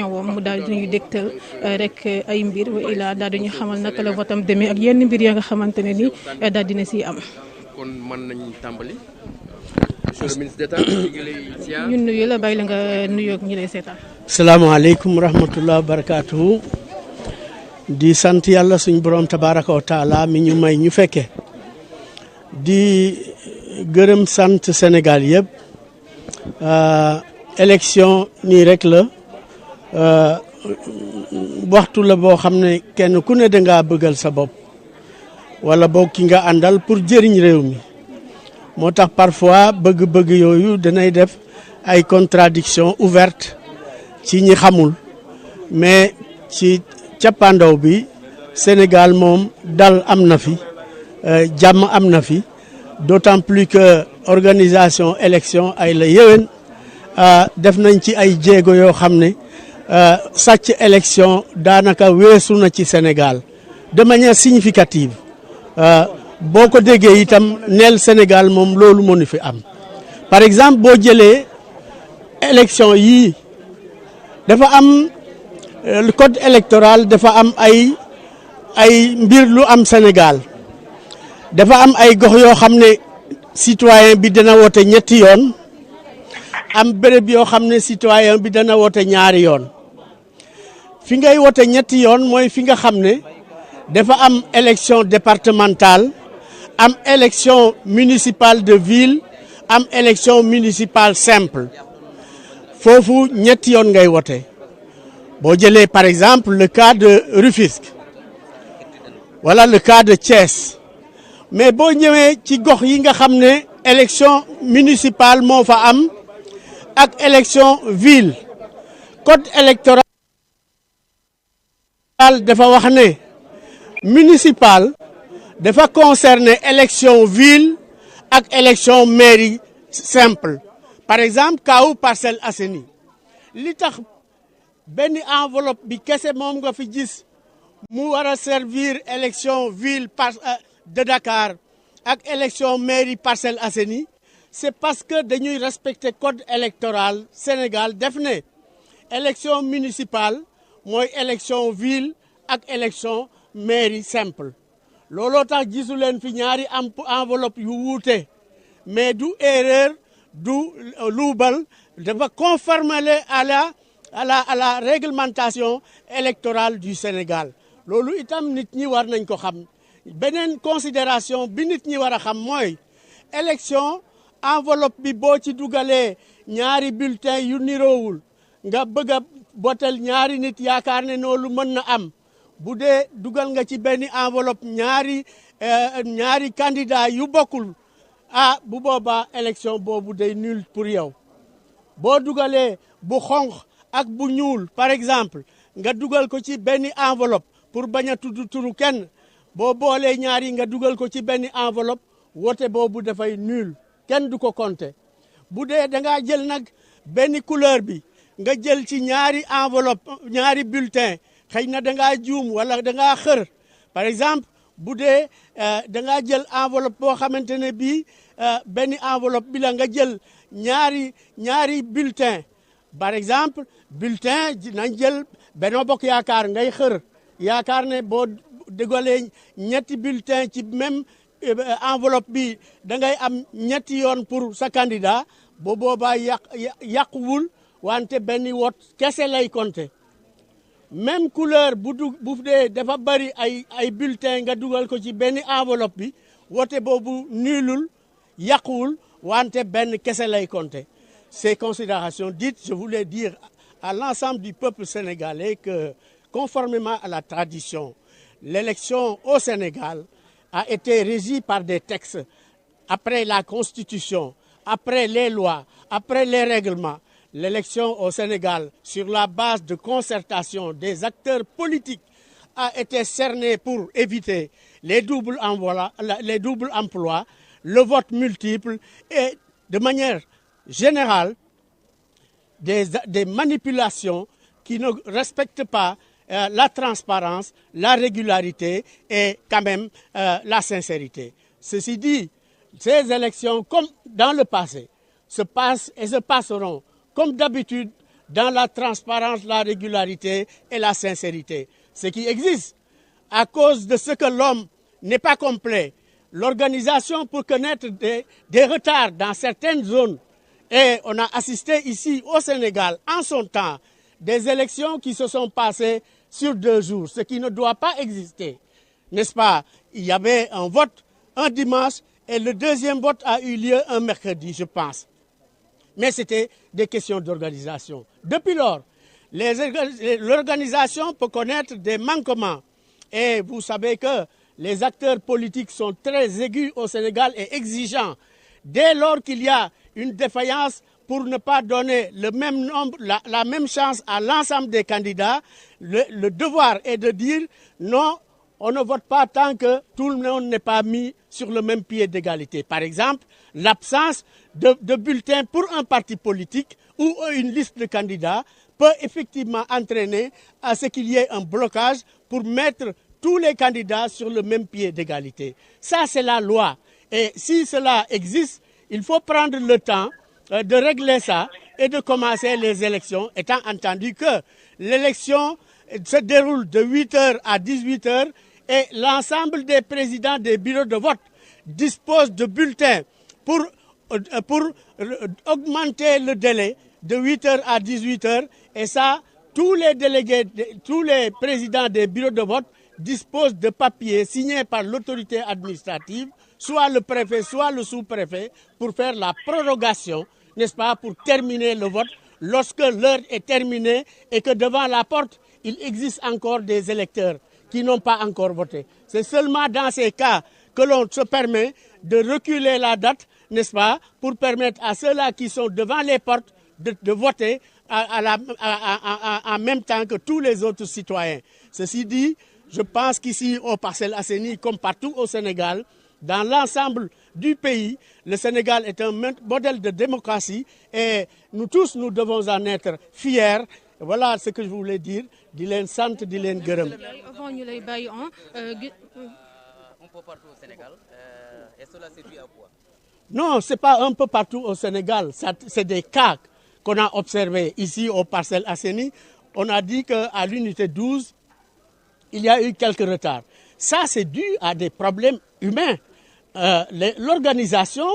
woom mu daal di ñuy dégtal rek ay mbir wa ilaa daal di ñu xamal naka la votam demee ak yenn mbir ya nga xamante ne ni daal dina siy am. kon mën nañu tàmbali. monsieur le ministre d'État ñu ngi lay ziar. ñun nuyu la bàyyi la nga nuyoog ñi lay seetaan. salaamaaleykum wa rahmatulah wa barakaatuhu. di sant yàlla suñ borom tabaraka wa taala mi ñu may ñu fekke di gërëm sant Sénégal yëpp. élection nii rek la. waxtu la boo xam ne kenn ku ne dangaa bëggal sa bopp wala boog ki nga àndal pour jëriñ réew mi moo tax parfois bëgg-bëgg yooyu danay def ay contradiction ouverte ci ñi xamul mais ci cappaandaw bi Sénégal moom dal am na fi jàmm am na fi d'autant plus que organisation élection ay la yéwén def nañ ci ay jéego yoo xam ne sàcc élection daanaka weesu na ci Sénégal de manière significative boo ko déggee itam neel Sénégal moom loolu mënu fi am par exemple boo jëlee élection yii dafa am le code électoral dafa am ay mbir lu am Sénégal dafa am ay gox yoo xam ne citoyen bi dana woote ñetti yoon am béréb yoo xam ne citoyen bi dana woote ñaari yoon fi ngay wote ñetti yoon mooy fi nga xam ne dafa am élection départementale am élection municipale de ville am élection municipale simple foofu ñetti yoon ngay wote boo jëlee par exemple le cas de Rufisque wala le cas de Thiès mais boo ñëwee ci gox yi nga xam ne élection municipale moo fa am ak élection ville code électoral dafa wax ne municipal dafa concerner élection ville ak élection mairie simple par exemple kaw Parcelles Assainies li tax benn enveloppe bi kese moom nga fi gis mu war a servir élection ville de Dakar ak élection mairie Parcelles Assainies c'est parce que dañuy respecter code électoral Sénégal def ne élection municipale mooy élection ville ak élection mairie simple looloo tax gisu leen fi ñaari enveloppe yu wuute mais du erreur du luubal dafa conformer à la réglementation électorale du Sénégal loolu itam nit ñi war nañ ko xam beneen considération bi nit ñi war a xam mooy élection enveloppe bi boo ci dugalee ñaari bulletin yu niroowul nga bëgg a botel ñaari nit yaakaar ne loolu mën na am bu dee dugal nga ci benn enveloppe ñaari candidat yu bokkul bu boobaa élection boobu day nul pour yow boo dugalee bu xonq ak bu ñuul par exemple nga dugal ko ci benn enveloppe pour bañ a tudd turu kenn boo boolee ñaari nga dugal ko ci benn enveloppe wote boobu dafay nul kenn du ko compter bu dee da ngaa jël nag benn couleur bi nga jël ci ñaari enveloppe ñaari bulletin xëy na da ngaa juum wala da ngaa xër par exemple bu dee da ngaa jël enveloppe boo xamante ne bii benn enveloppe bi la nga jël ñaari bulletin par exemple bulletin nañ jël Benno Bokk Yaakaar ngay xër yaakaar ne boo dégalee ñetti bulletin ci même enveloppe bi da ngay am ñetti yoon pour sa candidat boo boobaa yàquwul wante benn wot kese lay compter même couleur bu dee dafa bari ay bulletin nga dugal ko ci benn enveloppe bi wote boobu nulul yàquwul wante benn kese lay compter. Ces considérations dites, je voulais dire à l'ensemble du peuple sénégalais que conformément à la tradition, l'élection au Sénégal a été régie par des textes après la Constitution, après les lois, après les règlements. L'élection au Sénégal, sur la base de concertation des acteurs politiques, a été cernée pour éviter les doubles emplois, le vote multiple et, de manière générale, des manipulations qui ne respectent pas la transparence, la régularité et quand même la sincérité. Ceci dit, ces élections, comme dans le passé, se passent et se passeront comme d'habitude dans la transparence, la régularité et la sincérité. Ce qui existe, à cause de ce que l'homme n'est pas complet, l'organisation peut connaître des retards dans certaines zones. Et on a assisté ici au Sénégal, en son temps, des élections qui se sont passées sur 2 jours, ce qui ne doit pas exister. N'est-ce pas? Il y avait un vote un dimanche et le deuxième vote a eu lieu un mercredi, je pense. Mais c'était des questions d'organisation. Depuis lors, l'organisation peut connaître des manquements. Et vous savez que les acteurs politiques sont très aigus au Sénégal et exigeants. Dès lors qu'il y a une défaillance pour ne pas donner le même nombre, la même chance à l'ensemble des candidats, le devoir est de dire non, on ne vote pas tant que tout le monde n'est pas mis sur le même pied d'égalité. Par exemple, l'absence de bulletins pour un parti politique ou une liste de candidats peut effectivement entraîner à ce qu'il y ait un blocage pour mettre tous les candidats sur le même pied d'égalité. Ça, c'est la loi. Et si cela existe, il faut prendre le temps de régler ça et de commencer les élections, étant entendu que l'élection se déroule de 8h à 18h et l'ensemble des présidents des bureaux de vote disposent de bulletins pour augmenter le délai de 8h à 18h. Et ça, tous les délégués, tous les présidents des bureaux de vote disposent de papiers signés par l'autorité administrative, soit le préfet, soit le sous-préfet, pour faire la prorogation, n'est-ce pas, pour terminer le vote lorsque l'heure est terminée et que devant la porte, il existe encore des électeurs qui n'ont pas encore voté. C'est seulement dans ces cas que l'on se permet de reculer la date, n'est-ce pas, pour permettre à ceux-là qui sont devant les portes de voter en même temps que tous les autres citoyens. Ceci dit, je pense qu'ici, aux Parcelles Assainies, comme partout au Sénégal, dans l'ensemble du pays, le Sénégal est un modèle de démocratie et nous tous, nous devons en être fiers. Voilà ce que je voulais dire. Di leen sant, di leen gërëm. Avant ñu lay bàyyi un peu partout au Sénégal. Et cela c'est dû à quoi? Non, c'est pas un peu partout au Sénégal. C'est des cas qu'on a observés ici aux Parcelles Assainies. On a dit qu'à l'unité 12, il y a eu quelques retards. Ça, c'est dû à des problèmes humains. L'organisation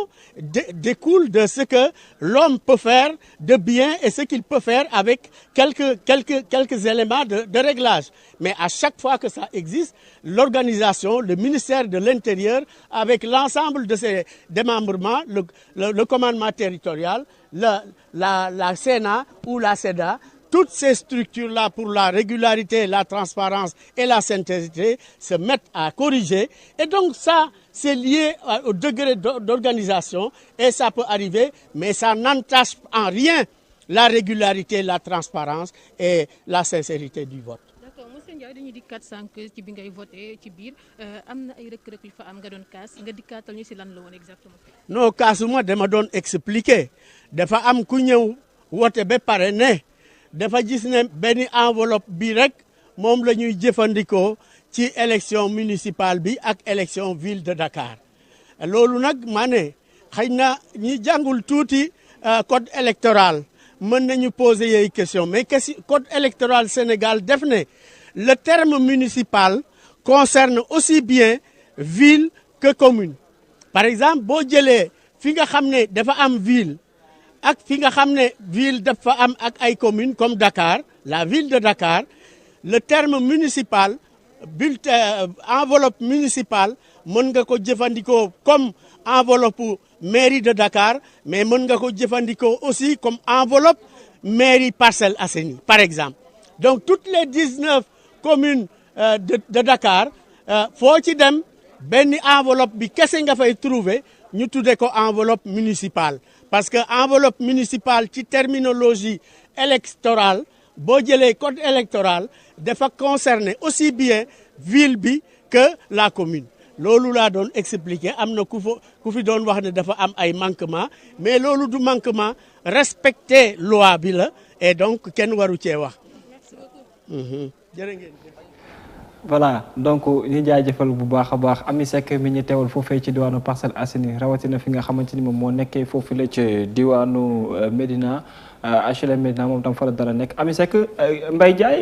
découle de ce que l'homme peut faire de bien et ce qu'il peut faire avec quelques éléments de réglage. Mais à chaque fois que ça existe, l'organisation, le ministère de l'Intérieur, avec l'ensemble de ses démembrements, le commandement territorial, la Sénat ou la SEDA, toutes ces structures-là, pour la régularité, la transparence et la sincérité, se mettent à corriger. Et donc ça, c'est lié au degré d'organisation et ça peut arriver, mais ça n'entache en rien la régularité, la transparence et la sincérité du vote. D'accord, monsieur Ndiaye, dañuy dikkaat sànq ci bi ngay voté ci biir am na ay rëkk-rëkk yu fa am nga doon kaas nga dikkaatal ñu si lan la woon exactement. Non, kaasuma dama doon expliquer dafa am ku ñëw wote ba pare ne dafa gis ne benn enveloppe bi rek moom la ñuy jëfandikoo ci élection municipale bi ak élection ville de Dakar loolu nag maa ne xëy na ñi jàngul tuuti code électoral mën nañu poser yooyu question mais code électoral Sénégal def ne le terme municipal concerne aussi bien ville que commune. Par exemple boo jëlee fi nga xam ne dafa am ville ak fi nga xam ne ville dafa am ak ay communes comme Dakar, la ville de Dakar, le terme municipal, enveloppe municipale, mën nga ko jëfandikoo comme enveloppe mairie de Dakar, mais mën nga ko jëfandikoo aussi comme enveloppe mairie Parcelles Assainies, par exemple. Donc toutes les 19 communes de Dakar, foo ci dem benn enveloppe bi kese nga fay trouver ñu tuddee ko enveloppe municipale. Parce que enveloppe municipale ci terminologie électorale boo jëlee code électoral dafa concerner aussi bien ville bi que la commune. Loolu laa doon expliquer am na ku fi doon wax ne dafa am ay manquement mais loolu du manquement respecter loi bi la et donc kenn waru cee wax. Merci beaucoup. Jërë ngeen jëf. voilà donc ñu jaajëfal bu baax a baax Ami Seck mi ñu teewal foofee ci diwaanu Parcelles Assainies rawatina fi nga xamante ni moom moo nekkee foofu la ci diwaanu Médina HLM Médina moom tam fa la dara nekk Ami Seck Mbaye Ndiaye